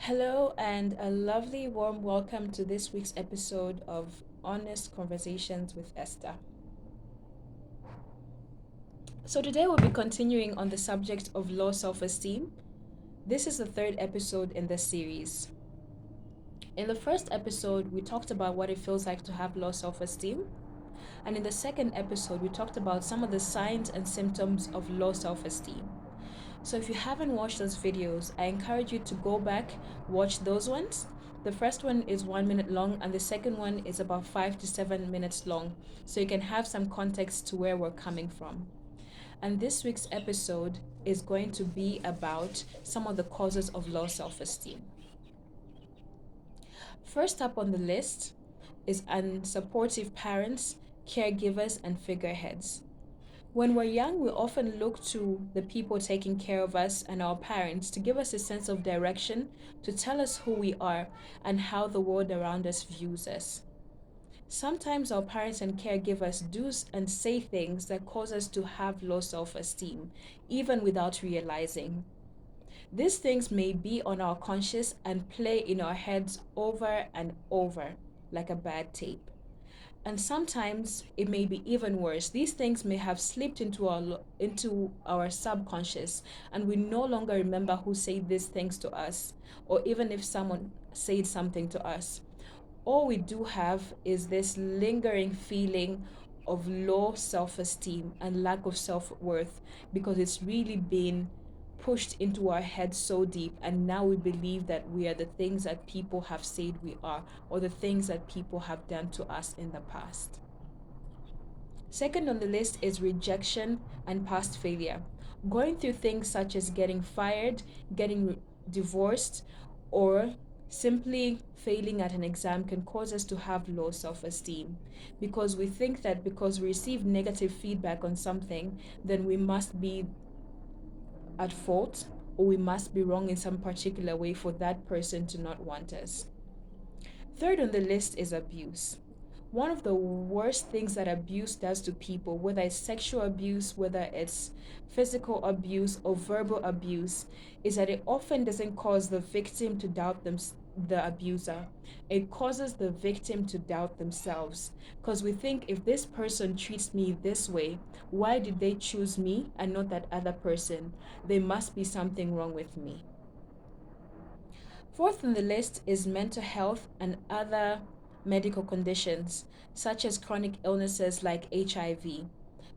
Hello, and a lovely warm welcome to this week's episode of Honest Conversations with Esther. So, today we'll be continuing on the subject of low self esteem. This is the third episode in this series. In the first episode, we talked about what it feels like to have low self esteem. And in the second episode, we talked about some of the signs and symptoms of low self esteem. So if you haven't watched those videos, I encourage you to go back, watch those ones. The first one is 1 minute long, and the second one is about 5 to 7 minutes long, so you can have some context to where we're coming from. And this week's episode is going to be about some of the causes of low self esteem. First up on the list is unsupportive parents, caregivers, and figureheads. When we're young, we often look to the people taking care of us and our parents to give us a sense of direction, to tell us who we are and how the world around us views us. Sometimes our parents and caregivers do and say things that cause us to have low self esteem, even without realizing. These things may be on our conscious and play in our heads over and over like a bad tape. And sometimes it may be even worse. These things may have slipped into our subconscious, and we no longer remember who said these things to us, or even if someone said something to us. All we do have is this lingering feeling of low self-esteem and lack of self-worth, because it's really been pushed into our heads so deep, and now we believe that we are the things that people have said we are, or the things that people have done to us in the past. Second on the list is rejection and past failure. Going through things such as getting fired, getting divorced, or simply failing at an exam can cause us to have low self esteem, because we think that because we receive negative feedback on something, then we must be at fault, or we must be wrong in some particular way for that person to not want us. Third on the list is abuse. One of the worst things that abuse does to people, whether it's sexual abuse, whether it's physical abuse or verbal abuse, is that it often doesn't cause the victim to doubt the abuser. It causes the victim to doubt themselves, because we think, if this person treats me this way, why did they choose me and not that other person? There must be something wrong with me. Fourth on the list is mental health and other medical conditions, such as chronic illnesses like HIV.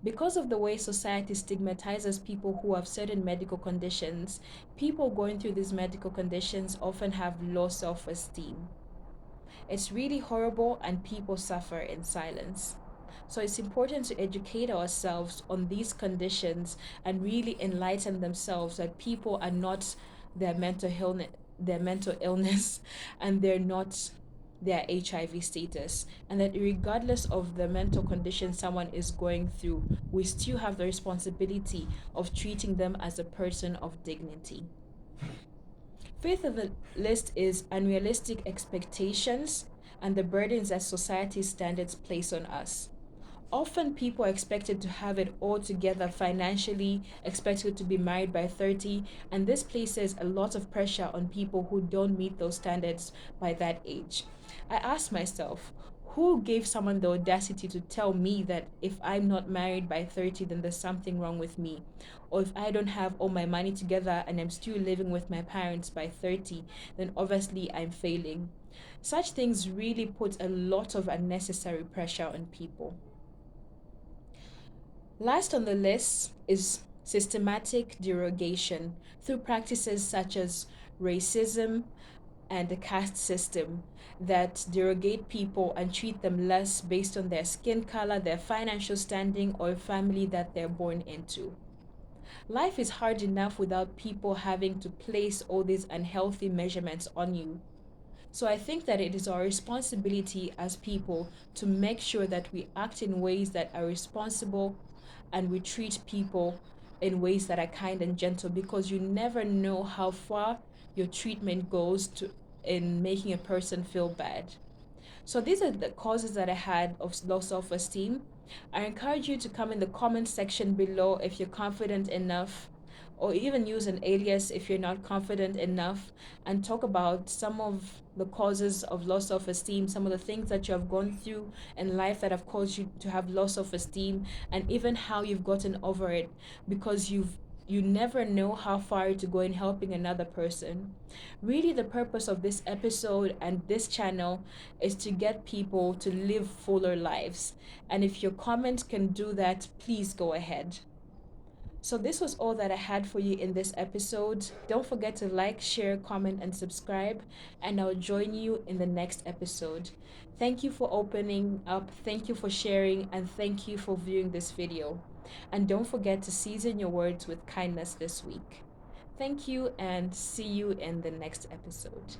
Because of the way society stigmatizes people who have certain medical conditions, people going through these medical conditions often have low self esteem. It's really horrible, and people suffer in silence. So it's important to educate ourselves on these conditions and really enlighten themselves that people are not their mental illness and they're not their HIV status, and that regardless of the mental condition someone is going through, we still have the responsibility of treating them as a person of dignity. Fifth of the list is unrealistic expectations and the burdens that society's standards place on us. Often people are expected to have it all together financially, expected to be married by 30, and this places a lot of pressure on people who don't meet those standards by that age. I ask myself, who gave someone the audacity to tell me that if I'm not married by 30, then there's something wrong with me? Or if I don't have all my money together and I'm still living with my parents by 30, then obviously I'm failing. Such things really put a lot of unnecessary pressure on people. Last on the list is systematic derogation through practices such as racism and the caste system that derogate people and treat them less based on their skin color, their financial standing, or family that they're born into. Life is hard enough without people having to place all these unhealthy measurements on you. So I think that it is our responsibility as people to make sure that we act in ways that are responsible, and we treat people in ways that are kind and gentle, because you never know how far your treatment goes to in making a person feel bad. So these are the causes that I had of low self-esteem. I encourage you to come in the comment section below if you're confident enough or even use an alias if you're not confident enough, and talk about some of the causes of low self esteem, some of the things that you have gone through in life that have caused you to have low self esteem, and even how you've gotten over it, because you never know how far to go in helping another person. Really, the purpose of this episode and this channel is to get people to live fuller lives. And if your comments can do that, please go ahead. So, this was all that I had for you in this episode. Don't forget to like, share, comment, and subscribe. And I'll join you in the next episode. Thank you for opening up, thank you for sharing, and thank you for viewing this video. And don't forget to season your words with kindness this week. Thank you, and see you in the next episode.